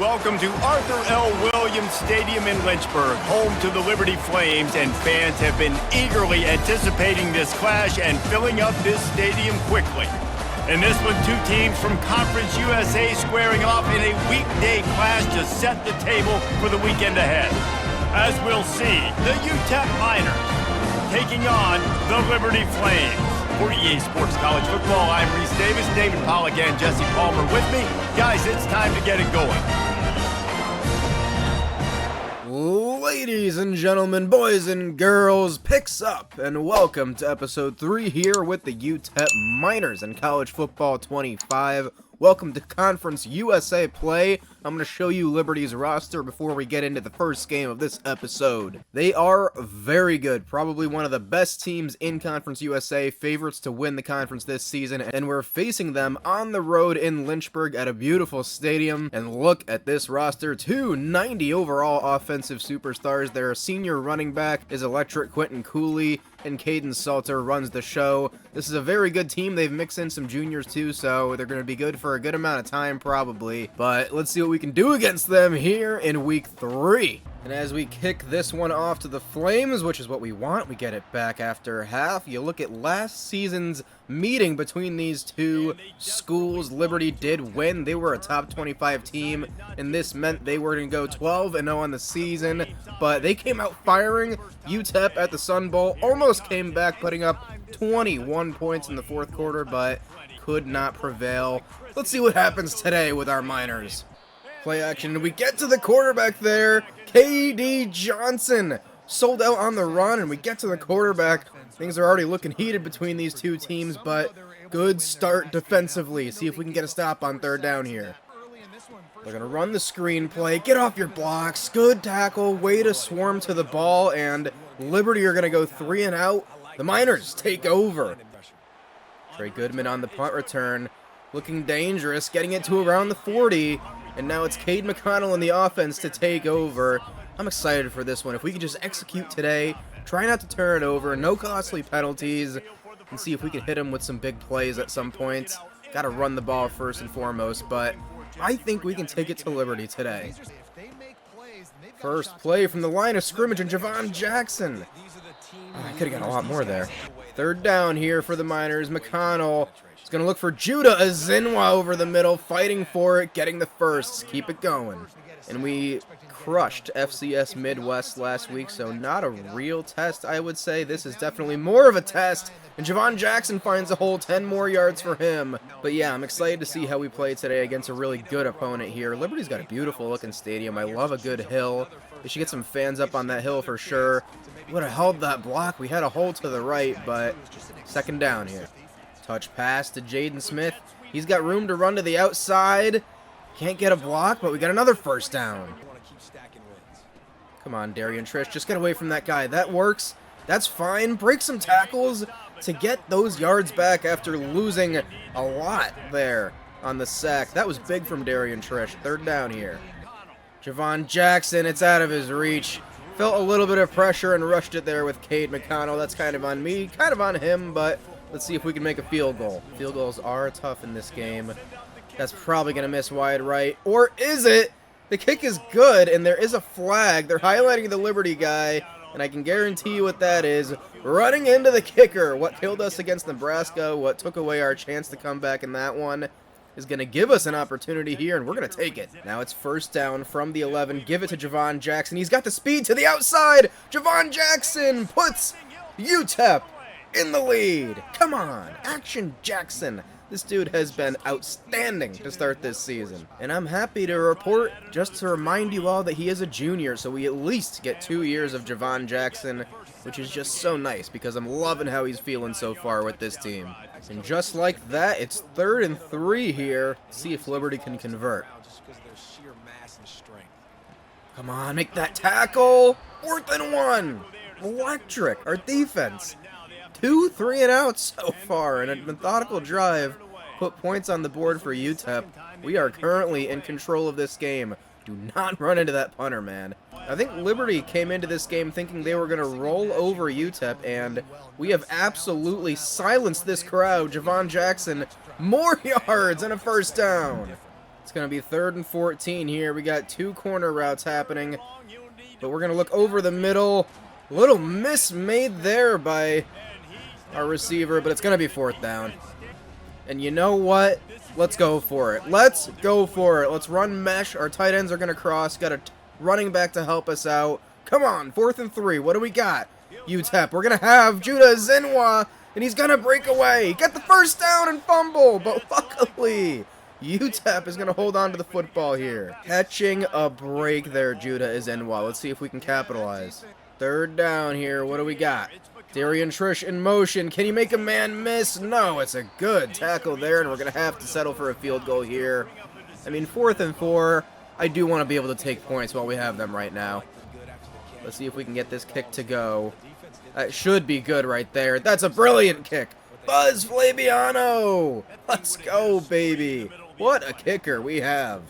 Welcome to Arthur L. Williams Stadium in Lynchburg, home to the Liberty Flames, and fans have been eagerly anticipating this clash and filling up this stadium quickly. In this one, two teams from Conference USA squaring off in a weekday clash to set the table for the weekend ahead. As we'll see, the UTEP Miners taking on the Liberty Flames. For EA Sports College Football, I'm Reese Davis, David Pollack, and Jesse Palmer with me. Guys, it's time to get it going. Ladies and gentlemen, boys and girls, picks up, and welcome to episode 3 here with the UTEP Miners in College Football 25. Welcome to Conference USA play. I'm going to show you Liberty's roster before we get into the first game of this episode. They are very good, probably one of the best teams in Conference USA, favorites to win the conference this season, and we're facing them on the road in Lynchburg at a beautiful stadium. And look at this roster, 290 overall offensive superstars. Their senior running back is electric Quentin Cooley, and Caden Salter runs the show. This is a very good team. They've mixed in some juniors too, so they're going to be good for a good amount of time probably. But let's see what we can do against them here in week 3. And as we kick this one off to the Flames, which is what we want, we get it back after half. You look at last season's meeting between these two schools. Liberty did win. They were a top 25 team, and this meant they were going to go 12-0 on the season. But they came out firing. UTEP at the Sun Bowl almost came back, putting up 21 points in the fourth quarter, but could not prevail. Let's see what happens today with our Miners. Play action. We get to the quarterback there. KD Johnson sold out on the run, and we get to the quarterback. Things are already looking heated between these two teams, but good start defensively. See if we can get a stop on third down here. They're going to run the screen play. Get off your blocks. Good tackle. Way to swarm to the ball, and Liberty are going to go 3 and out. The Miners take over. Trey Goodman on the punt return. Looking dangerous. Getting it to around the 40. And now it's Cade McConnell in the offense to take over. I'm excited for this one. If we can just execute today, try not to turn it over, no costly penalties, and see if we can hit him with some big plays at some point. Got to run the ball first and foremost, but I think we can take it to Liberty today. First play from the line of scrimmage, and Javon Jackson. Oh, I could have got a lot more there. Third down here for the Miners. McConnell is going to look for Judah Azinwa over the middle, fighting for it, getting the first. Keep it going. And we crushed FCS Midwest last week, so not a real test, I would say. This is definitely more of a test, and Javon Jackson finds a hole, 10 more yards for him. But yeah, I'm excited to see how we play today against a really good opponent here. Liberty's got a beautiful looking stadium. I love a good hill. We should get some fans up on that hill for sure. Would have held that block. We had a hole to the right, but second down here. Touch pass to Jaden Smith. He's got room to run to the outside. Can't get a block, but we got another first down. Come on, Darian Trish. Just get away from that guy. That works. That's fine. Break some tackles to get those yards back after losing a lot there on the sack. That was big from Darian Trish. Third down here. Javon Jackson. It's out of his reach. Felt a little bit of pressure and rushed it there with Cade McConnell. That's kind of on me, kind of on him, but let's see if we can make a field goal. Field goals are tough in this game. That's probably going to miss wide right. Or is it? The kick is good, and there is a flag. They're highlighting the Liberty guy, and I can guarantee you what that is. Running into the kicker. What killed us against Nebraska, what took away our chance to come back in that one, is going to give us an opportunity here, and we're going to take it. Now it's first down from the 11. Give it to Javon Jackson. He's got the speed to the outside. Javon Jackson puts UTEP in the lead. Come on, Action Jackson. This dude has been outstanding to start this season. And I'm happy to report, just to remind you all, that he is a junior, so we at least get 2 years of Javon Jackson, which is just so nice because I'm loving how he's feeling so far with this team. And just like that, it's 3rd and 3 here. See if Liberty can convert. Come on, make that tackle. 4th and 1. Electric. Our defense. 2 3 and outs so far, and a methodical drive put points on the board for UTEP. We are currently in control of this game. Do not run into that punter, man. I think Liberty came into this game thinking they were going to roll over UTEP, and we have absolutely silenced this crowd. Javon Jackson, more yards and a first down. It's going to be 3rd and 14 here. We got 2 corner routes happening, but we're going to look over the middle. A little miss made there by our receiver, but it's going to be 4th down. And you know what? Let's go for it. Let's go for it. Let's run mesh. Our tight ends are going to cross. Got a running back to help us out. Come on, 4th and 3. What do we got? UTEP. We're going to have Judah Zinwa, and he's going to break away. Get the 1st down and fumble, but luckily UTEP is going to hold on to the football here. Catching a break there, Judah Zinwa. Let's see if we can capitalize. 3rd down here. What do we got? Darian Trish in motion. Can he make a man miss? No, it's a good tackle there, and we're going to have to settle for a field goal here. I mean, 4th and 4. I do want to be able to take points while we have them right now. Let's see if we can get this kick to go. That should be good right there. That's a brilliant kick. Buzz Flabiano. Let's go, baby. What a kicker we have.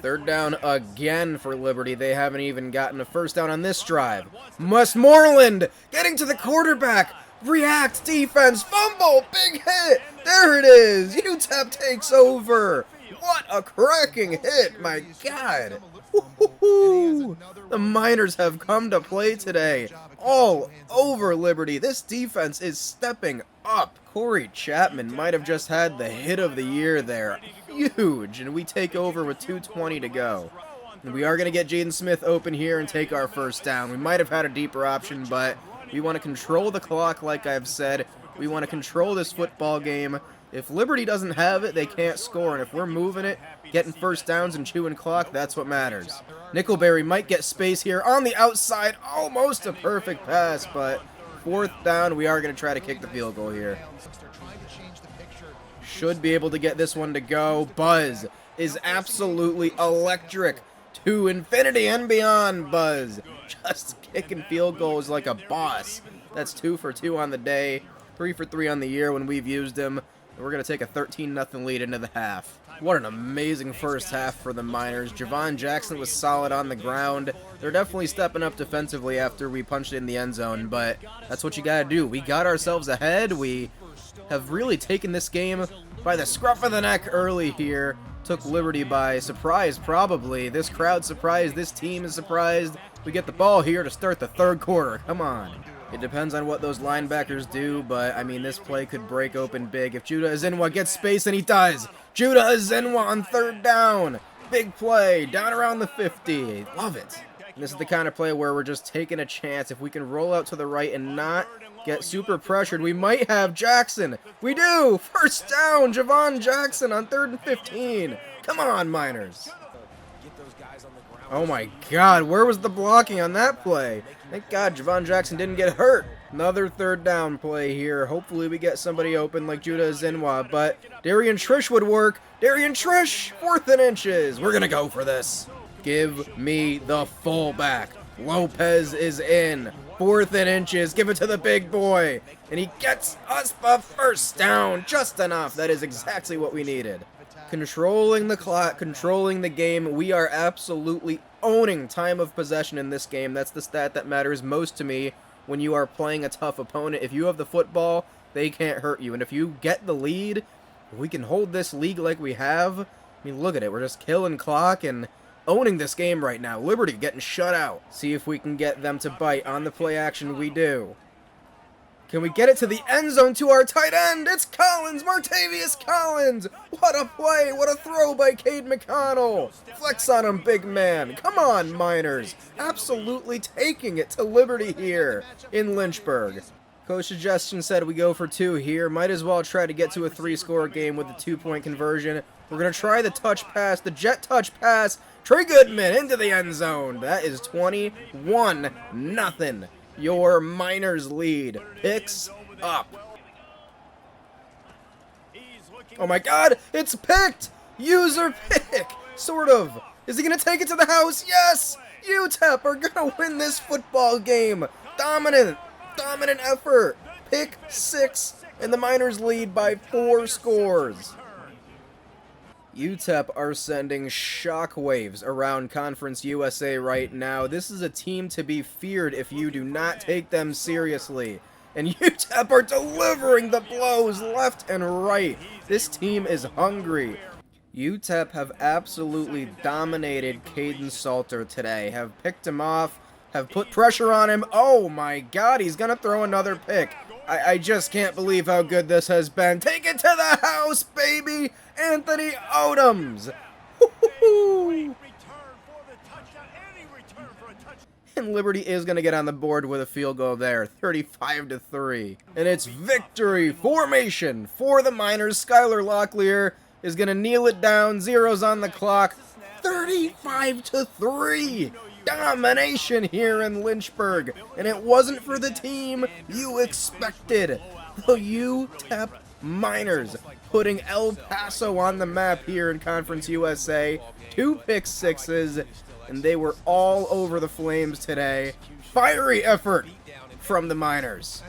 3rd down again for Liberty. They haven't even gotten a 1st down on this drive. Westmoreland getting to the quarterback. React defense. Fumble. Big hit. There it is. UTEP takes over. What a cracking hit. My God. Woo-hoo-hoo. The Miners have come to play today. All over Liberty. This defense is stepping up. Corey Chapman might have just had the hit of the year there. Huge. And we take over with 2:20 to go. And we are going to get Jaden Smith open here and take our 1st down. We might have had a deeper option, but we want to control the clock like I've said. We want to control this football game. If Liberty doesn't have it, they can't score. And if we're moving it, getting 1st downs and chewing clock, that's what matters. Nickelberry might get space here on the outside. Almost a perfect pass, but 4th down, we are going to try to kick the field goal here. Should be able to get this one to go. Buzz is absolutely electric. To infinity and beyond, Buzz. Just kicking field goals like a boss. That's 2 for 2 on the day. 3 for 3 on the year when we've used him. We're going to take a 13-0 lead into the half. What an amazing 1st half for the Miners. Javon Jackson was solid on the ground. They're definitely stepping up defensively after we punched it in the end zone, but that's what you got to do. We got ourselves ahead. We have really taken this game by the scruff of the neck early here. Took Liberty by surprise, probably. This crowd's surprised. This team is surprised. We get the ball here to start the 3rd quarter. Come on. It depends on what those linebackers do, but, I mean, this play could break open big. If Judah Zinwa gets space, and he does. Judah Zinwa on 3rd down. Big play. Down around the 50. Love it. And this is the kind of play where we're just taking a chance. If we can roll out to the right and not get super pressured, we might have Jackson. We do. 1st down. Javon Jackson on 3rd and 15. Come on, Miners. Oh my God, where was the blocking on that play? Thank God Javon Jackson didn't get hurt. Another 3rd down play here. Hopefully we get somebody open like Judah Zinwa, but Darian Trish would work. Darian Trish, 4th and inches. We're gonna go for this. Give me the fullback. Lopez is in. 4th and inches. Give it to the big boy. And he gets us the 1st down. Just enough. That is exactly what we needed. Controlling the clock, controlling the game. We are absolutely owning time of possession in this game. That's the stat that matters most to me when you are playing a tough opponent. If you have the football, they can't hurt you. And if you get the lead, if we can hold this league like we have. I mean, look at it. We're just killing clock and owning this game right now. Liberty getting shut out. See if we can get them to bite on the play action. We do. Can we get it to the end zone to our tight end? It's Collins, Martavius Collins. What a play, what a throw by Cade McConnell. Flex on him, big man. Come on, Miners. Absolutely taking it to Liberty here in Lynchburg. Coach suggestion said we go for 2 here. Might as well try to get to a 3-score game with a 2-point conversion. We're going to try the touch pass, the jet touch pass. Trey Goodman into the end zone. That is 21-0. Your Miners lead picks up. Oh my God, it's picked! User pick! Sort of. Is he going to take it to the house? Yes! UTEP are going to win this football game. Dominant effort. Pick 6, and the Miners lead by 4 scores. UTEP are sending shockwaves around Conference USA right now. This is a team to be feared if you do not take them seriously. And UTEP are delivering the blows left and right. This team is hungry. UTEP have absolutely dominated Caden Salter today, have picked him off, have put pressure on him. Oh my god, he's gonna throw another pick. I just can't believe how good this has been. Take it to the house, baby! Anthony Odoms! Woo-hoo-hoo. And Liberty is going to get on the board with a field goal there, 35-3. And it's victory formation for the Miners. Skylar Locklear is going to kneel it down. Zeros on the clock. 35-3. Domination here in Lynchburg. And it wasn't for the team you expected. The UTEP Miners putting El Paso on the map here in Conference USA. 2 pick sixes. And they were all over the Flames today. Fiery effort from the Miners.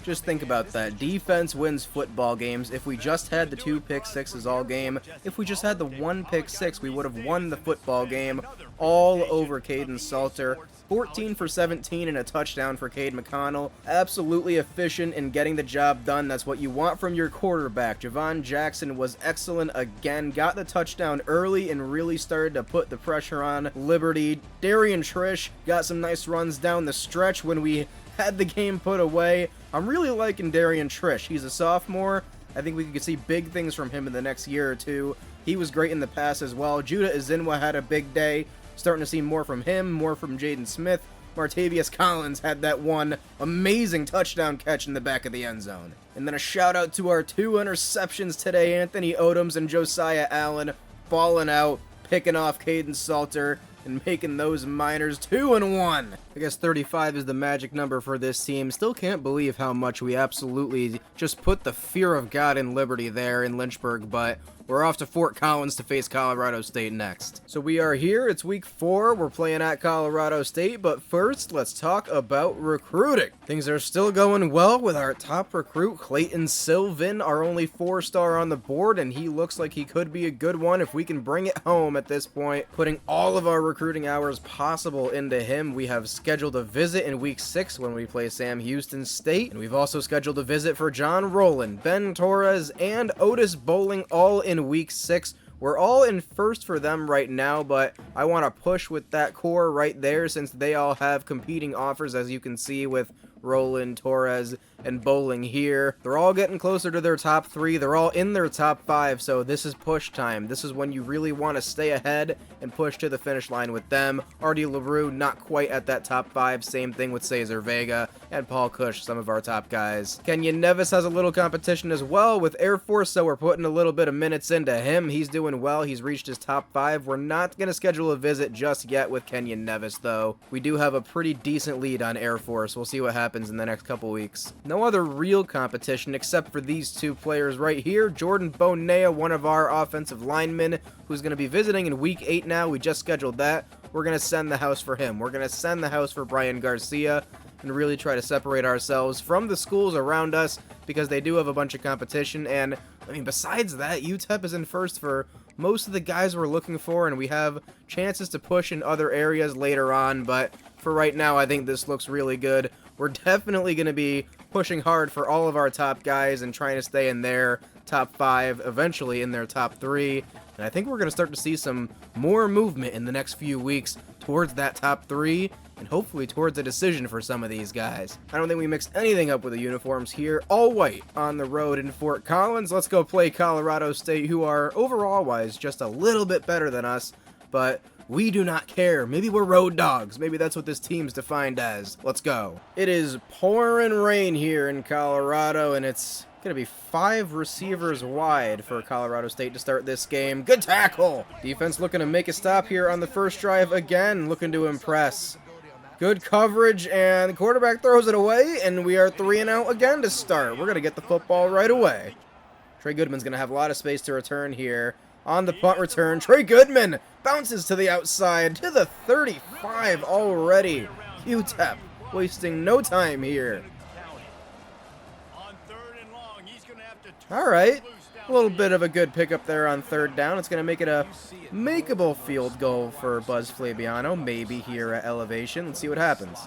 Just think about that. Defense wins football games. If we just had the 2 pick sixes all game, if we just had the 1 pick six, we would have won the football game all over Caden Salter. 14 for 17 and a touchdown for Cade McConnell. Absolutely efficient in getting the job done. That's what you want from your quarterback. Javon Jackson was excellent again. Got the touchdown early and really started to put the pressure on Liberty. Darian Trish got some nice runs down the stretch when we had the game put away. I'm really liking Darian Trish. He's a sophomore. I think we could see big things from him in the next year or two. He was great in the pass as well. Judah Izinwa had a big day. Starting to see more from him, more from Jaden Smith. Martavius Collins had that one amazing touchdown catch in the back of the end zone. And then a shout out to our 2 interceptions today, Anthony Odoms and Josiah Allen, balling out, picking off Caden Salter, and making those Miners 2-1. I guess 35 is the magic number for this team. Still can't believe how much we absolutely just put the fear of God in Liberty there in Lynchburg, but we're off to Fort Collins to face Colorado State next. So we are here, it's week 4, we're playing at Colorado State, but first, let's talk about recruiting. Things are still going well with our top recruit, Clayton Sylvan, our only 4-star on the board, and he looks like he could be a good one if we can bring it home at this point, putting all of our recruiting hours possible into him. We have scheduled a visit in week 6 when we play Sam Houston State, and we've also scheduled a visit for John Rowland, Ben Torres, and Otis Bowling all in week 6. We're all in first for them right now, but I want to push with that core right there since they all have competing offers, as you can see with Roland, Torres, and Bowling here. They're all getting closer to their top 3. They're all in their top 5, so this is push time. This is when you really want to stay ahead and push to the finish line with them. Artie LaRue, not quite at that top 5. Same thing with Cesar Vega and Paul Cush, some of our top guys. Kenyon Nevis has a little competition as well with Air Force, so we're putting a little bit of minutes into him. He's doing well. He's reached his top 5. We're not going to schedule a visit just yet with Kenyon Nevis, though. We do have a pretty decent lead on Air Force. We'll see what happens in the next couple weeks. No other real competition except for these 2 players right here. Jordan Bonea, one of our offensive linemen, who's going to be visiting in week 8 now. We just scheduled that. We're going to send the house for him. We're going to send the house for Brian Garcia and really try to separate ourselves from the schools around us because they do have a bunch of competition. And I mean, besides that, UTEP is in first for most of the guys we're looking for, and we have chances to push in other areas later on, but for right now, I think this looks really good. We're definitely going to be pushing hard for all of our top guys and trying to stay in their top 5, eventually in their top 3, and I think we're going to start to see some more movement in the next few weeks towards that top 3, and hopefully towards a decision for some of these guys. I don't think we mixed anything up with the uniforms here. All white on the road in Fort Collins. Let's go play Colorado State, who are overall-wise just a little bit better than us, but we do not care. Maybe we're road dogs. Maybe that's what this team's defined as. Let's go. It is pouring rain here in Colorado, and it's going to be 5 receivers wide for Colorado State to start this game. Good tackle. Defense looking to make a stop here on the first drive again, looking to impress. Good coverage, and the quarterback throws it away, and we are 3-and-out again to start. We're going to get the football right away. Trey Goodman's going to have a lot of space to return here. On the punt return, Trey Goodman bounces to the outside, to the 35 already. UTEP wasting no time here. All right, a little bit of a good pickup there on 3rd down. It's going to make it a makeable field goal for Buzz Flabiano, maybe here at elevation. Let's see what happens.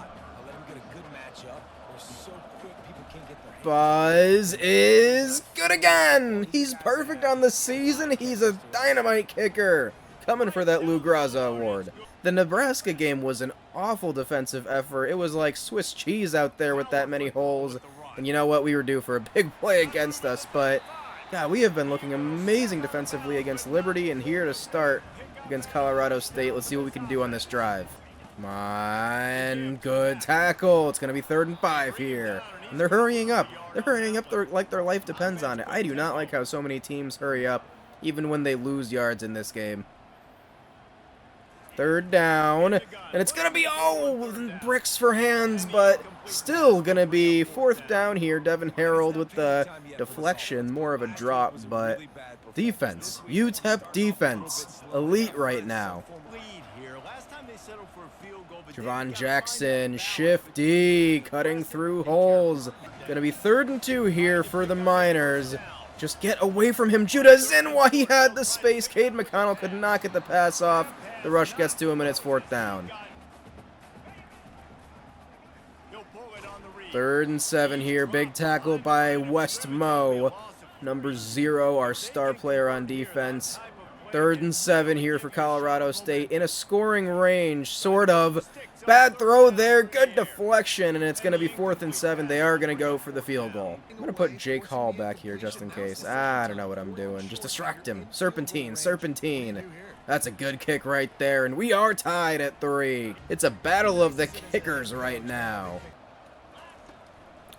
buzz is good again. He's perfect on the season. He's a dynamite kicker. Coming for that Lou Graza award. The Nebraska game was an awful defensive effort. It was like Swiss cheese out there with that many holes. And you know what? We were due for a big play against us, but God, we have been looking amazing defensively against Liberty, and here to start against Colorado State. Let's see what we can do on this drive. Come on, good tackle. It's going to be 3rd and 5 here. And they're hurrying up. They're hurrying up like their life depends on it. I do not like how so many teams hurry up, even when they lose yards in this game. 3rd down, and it's going to be, bricks for hands, but still going to be 4th down here. Devin Harold with the deflection, more of a drop, but defense, UTEP defense, elite right now. Javon Jackson, shifty, cutting through holes. Going to be 3rd and 2 here for the Miners. Just get away from him, Judah Zinwa. He had the space. Cade McConnell could not get the pass off. The rush gets to him, and it's 4th down. 3rd and 7 here. Big tackle by West Moe. Number 0, our star player on defense. 3rd and 7 here for Colorado State. In a scoring range, sort of. Bad throw there. Good deflection, and it's going to be 4th and 7. They are going to go for the field goal. I'm going to put Jake Hall back here just in case. I don't know what I'm doing. Just distract him. Serpentine, serpentine. That's a good kick right there, and we are tied at 3. It's a battle of the kickers right now.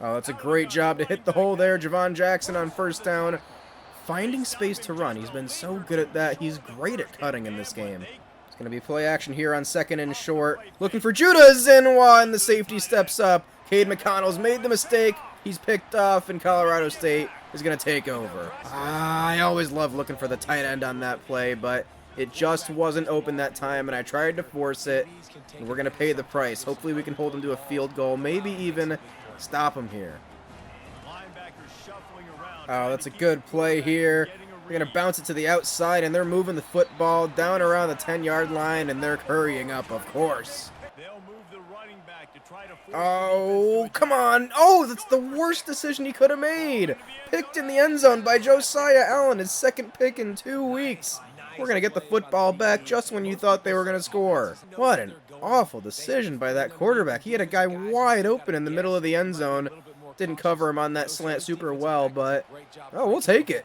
Oh, that's a great job to hit the hole there. Javon Jackson on 1st down. Finding space to run. He's been so good at that. He's great at cutting in this game. It's going to be play action here on 2nd and short. Looking for Judah Zinwa, and the safety steps up. Cade McConnell's made the mistake. He's picked off, and Colorado State is going to take over. I always love looking for the tight end on that play, but it just wasn't open that time, and I tried to force it, and we're going to pay the price. Hopefully we can hold him to a field goal, maybe even stop him here. Oh, that's a good play here. We're going to bounce it to the outside, and they're moving the football down around the 10-yard line, and they're hurrying up, of course. Oh, come on. Oh, that's the worst decision he could have made. Picked in the end zone by Josiah Allen, his 2nd pick in 2 weeks. We're going to get the football back just when you thought they were going to score. What an awful decision by that quarterback. He had a guy wide open in the middle of the end zone. Didn't cover him on that slant super well, but, we'll take it.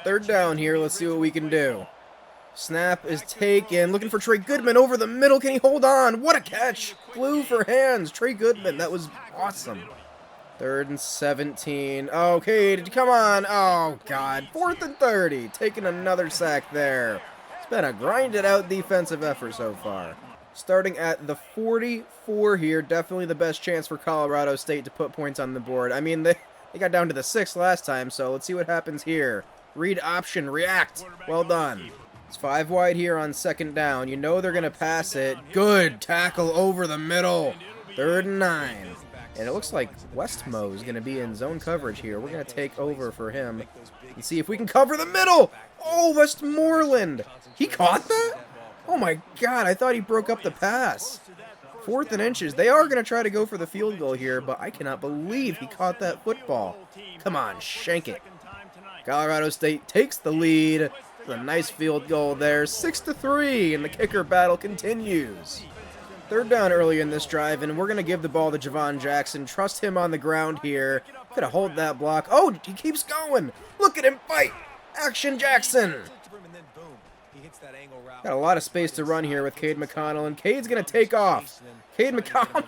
3rd down here. Let's see what we can do. Snap is taken. Looking for Trey Goodman over the middle. Can he hold on? What a catch. Flew for hands. Trey Goodman. That was awesome. 3rd and 17. Okay, come on. Oh, God. 4th and 30. Taking another sack there. It's been a grinded out defensive effort so far. Starting at the 44 here. Definitely the best chance for Colorado State to put points on the board. I mean, they got down to the 6 last time, so let's see what happens here. Read option. React. Well done. It's 5 wide here on 2nd down. You know they're going to pass it. Good tackle over the middle. 3rd and 9. And it looks like West Moe is going to be in zone coverage here. We're going to take over for him and see if we can cover the middle. Oh, Westmoreland. He caught that? Oh, my God. I thought he broke up the pass. 4th and inches. They are going to try to go for the field goal here, but I cannot believe he caught that football. Come on, shank it. Colorado State takes the lead. It's a nice field goal there. 6-3, and the kicker battle continues. 3rd down early in this drive, and we're going to give the ball to Javon Jackson. Trust him on the ground here. Gonna hold that block. Oh, he keeps going. Look at him fight. Action Jackson. Got a lot of space to run here with Cade McConnell, and Cade's going to take off. Cade McConnell.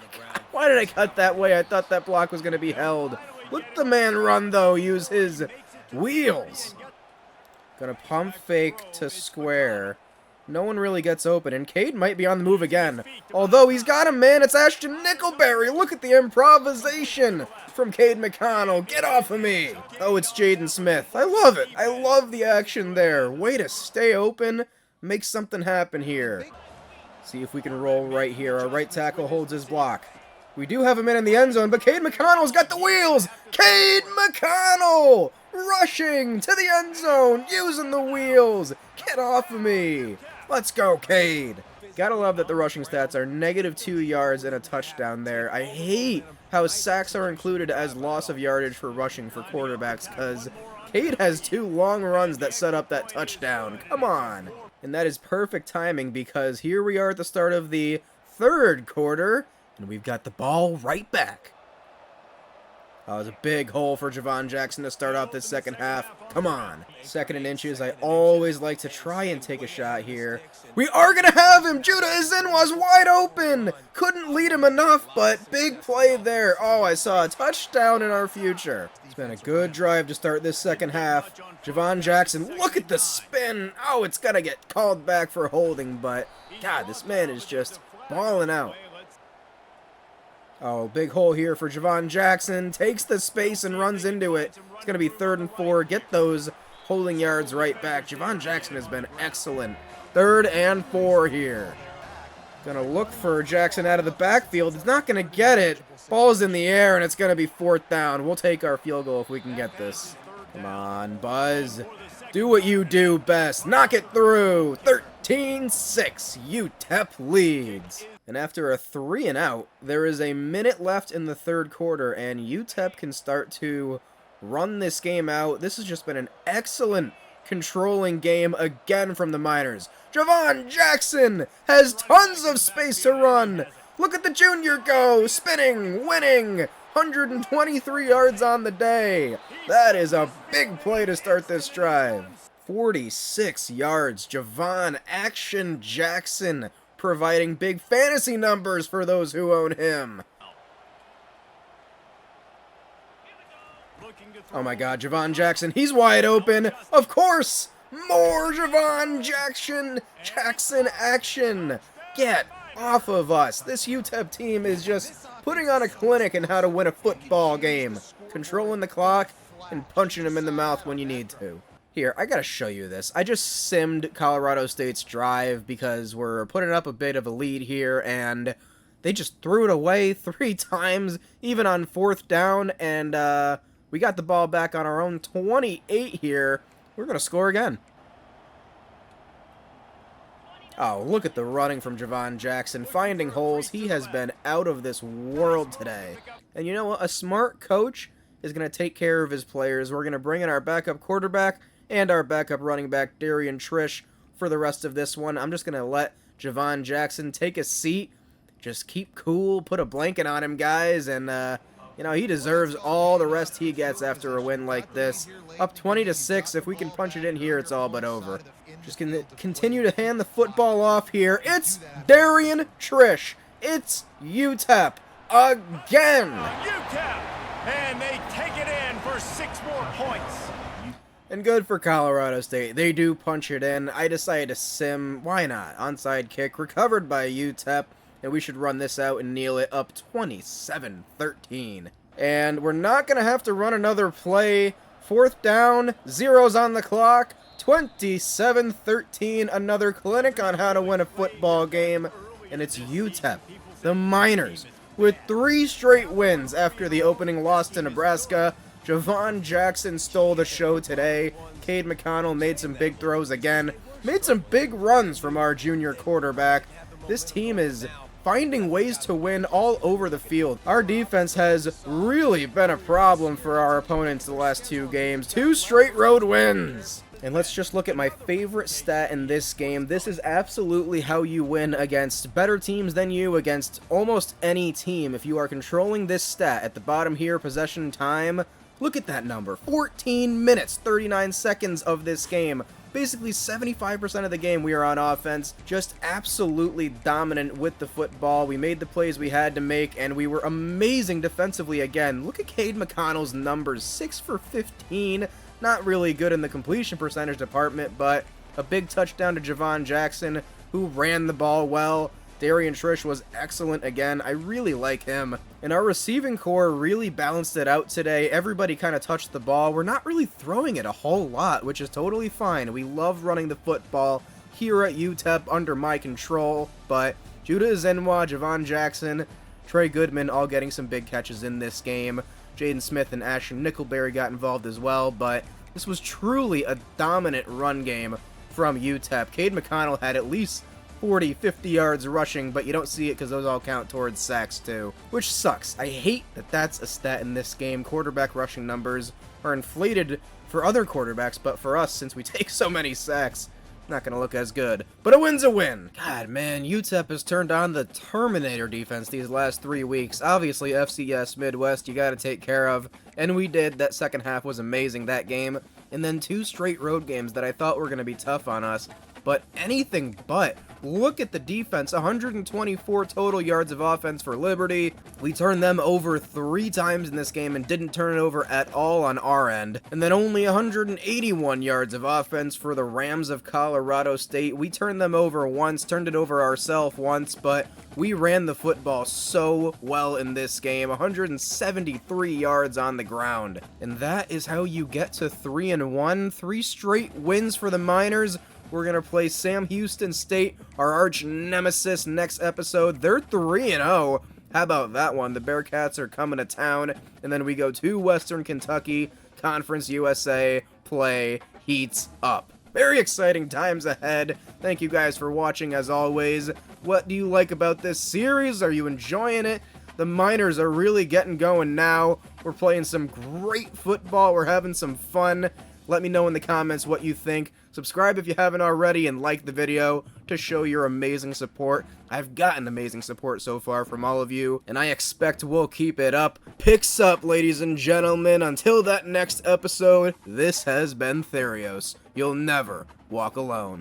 Why did I cut that way? I thought that block was going to be held. Let the man run, though. Use his wheels. Gonna pump fake to square. No one really gets open, and Cade might be on the move again. Although he's got him, man. It's Ashton Nickelberry. Look at the improvisation from Cade McConnell. Get off of me. Oh, it's Jaden Smith. I love it. I love the action there. Way to stay open. Make something happen here. See if we can roll right here. Our right tackle holds his block. We do have him in the end zone, but Cade McConnell's got the wheels. Cade McConnell rushing to the end zone, using the wheels. Get off of me. Let's go, Cade. Gotta love that the rushing stats are -2 yards and a touchdown there. I hate how sacks are included as loss of yardage for rushing for quarterbacks, because Cade has 2 long runs that set up that touchdown. Come on. And that is perfect timing, because here we are at the start of the 3rd quarter, and we've got the ball right back. That was a big hole for Javon Jackson to start off this 2nd half. Come on. 2nd and inches. I always like to try and take a shot here. We are going to have him. Judah Izinwa's wide open. Couldn't lead him enough, but big play there. Oh, I saw a touchdown in our future. It's been a good drive to start this 2nd half. Javon Jackson, look at the spin. Oh, it's going to get called back for holding, but God, this man is just balling out. Oh, big hole here for Javon Jackson. Takes the space and runs into it. It's going to be 3rd and 4. Get those holding yards right back. Javon Jackson has been excellent. 3rd and 4 here. Going to look for Jackson out of the backfield. He's not going to get it. Ball's in the air, and it's going to be 4th down. We'll take our field goal if we can get this. Come on, Buzz. Do what you do best. Knock it through. 13-6. UTEP leads. And after a 3 and out, there is a minute left in the 3rd quarter, and UTEP can start to run this game out. This has just been an excellent controlling game again from the Miners. Javon Jackson has tons of space to run. Look at the junior go, spinning, winning. 123 yards on the day. That is a big play to start this drive. 46 yards. Javon Action Jackson providing big fantasy numbers for those who own him. Oh my God, Javon Jackson, he's wide open. Of course, more Javon Jackson action. Get off of us. This UTEP team is just putting on a clinic in how to win a football game. Controlling the clock and punching him in the mouth when you need to. Here, I gotta show you this. I just simmed Colorado State's drive because we're putting up a bit of a lead here, and they just threw it away 3 times, even on 4th down, and we got the ball back on our own 28 here. We're gonna score again. Oh, look at the running from Javon Jackson, finding holes. He has been out of this world today. And you know what? A smart coach is gonna take care of his players. We're gonna bring in our backup quarterback and our backup running back, Darian Trish, for the rest of this one. I'm just going to let Javon Jackson take a seat. Just keep cool, put a blanket on him, guys, and, you know, he deserves all the rest he gets after a win like this. Up 20-6, if we can punch it in here, it's all but over. Just going to continue to hand the football off here. It's Darian Trish. It's UTEP again. UTEP, and they take it in for 6 more points. And good for Colorado State. They do punch it in. I decided to sim. Why not? Onside kick recovered by UTEP. And we should run this out and kneel it up 27-13. And we're not going to have to run another play. 4th down. 0's on the clock. 27-13. Another clinic on how to win a football game. And it's UTEP, the Miners, with 3 straight wins after the opening loss to Nebraska. Javon Jackson stole the show today. Cade McConnell made some big throws again. Made some big runs from our junior quarterback. This team is finding ways to win all over the field. Our defense has really been a problem for our opponents the last 2 games. 2 straight road wins. And let's just look at my favorite stat in this game. This is absolutely how you win against better teams than you, against almost any team. If you are controlling this stat at the bottom here, possession time, look at that number. 14 minutes, 39 seconds of this game. Basically 75% of the game we are on offense. Just absolutely dominant with the football. We made the plays we had to make, and we were amazing defensively again. Look at Cade McConnell's numbers. 6 for 15. Not really good in the completion percentage department, but a big touchdown to Javon Jackson, who ran the ball well. Darian Trish was excellent again. I really like him. And our receiving core really balanced it out today. Everybody kind of touched the ball. We're not really throwing it a whole lot, which is totally fine. We love running the football here at UTEP under my control. But Judah Izinwa, Javon Jackson, Trey Goodman all getting some big catches in this game. Jaden Smith and Ashton Nickelberry got involved as well. But this was truly a dominant run game from UTEP. Cade McConnell had at least 40, 50 yards rushing, but you don't see it because those all count towards sacks too, which sucks. I hate that that's a stat in this game. Quarterback rushing numbers are inflated for other quarterbacks, but for us, since we take so many sacks, not gonna look as good. But a win's a win. God, man, UTEP has turned on the Terminator defense these last 3 weeks. Obviously, FCS Midwest, you gotta take care of, and we did. That second half was amazing, that game. And then 2 straight road games that I thought were gonna be tough on us, but anything but. Look at the defense, 124 total yards of offense for Liberty. We turned them over 3 times in this game and didn't turn it over at all on our end. And then only 181 yards of offense for the Rams of Colorado State. We turned them over once, turned it over ourselves once, but we ran the football so well in this game. 173 yards on the ground. And that is how you get to 3-1. 3 straight wins for the Miners. We're going to play Sam Houston State, our arch nemesis, next episode. They're 3-0. How about that one? The Bearcats are coming to town. And then we go to Western Kentucky, Conference USA, play heats up. Very exciting times ahead. Thank you guys for watching as always. What do you like about this series? Are you enjoying it? The Miners are really getting going now. We're playing some great football. We're having some fun. Let me know in the comments what you think. Subscribe if you haven't already and like the video to show your amazing support. I've gotten amazing support so far from all of you, and I expect we'll keep it up. Picks up, ladies and gentlemen. Until that next episode, this has been Therios. You'll never walk alone.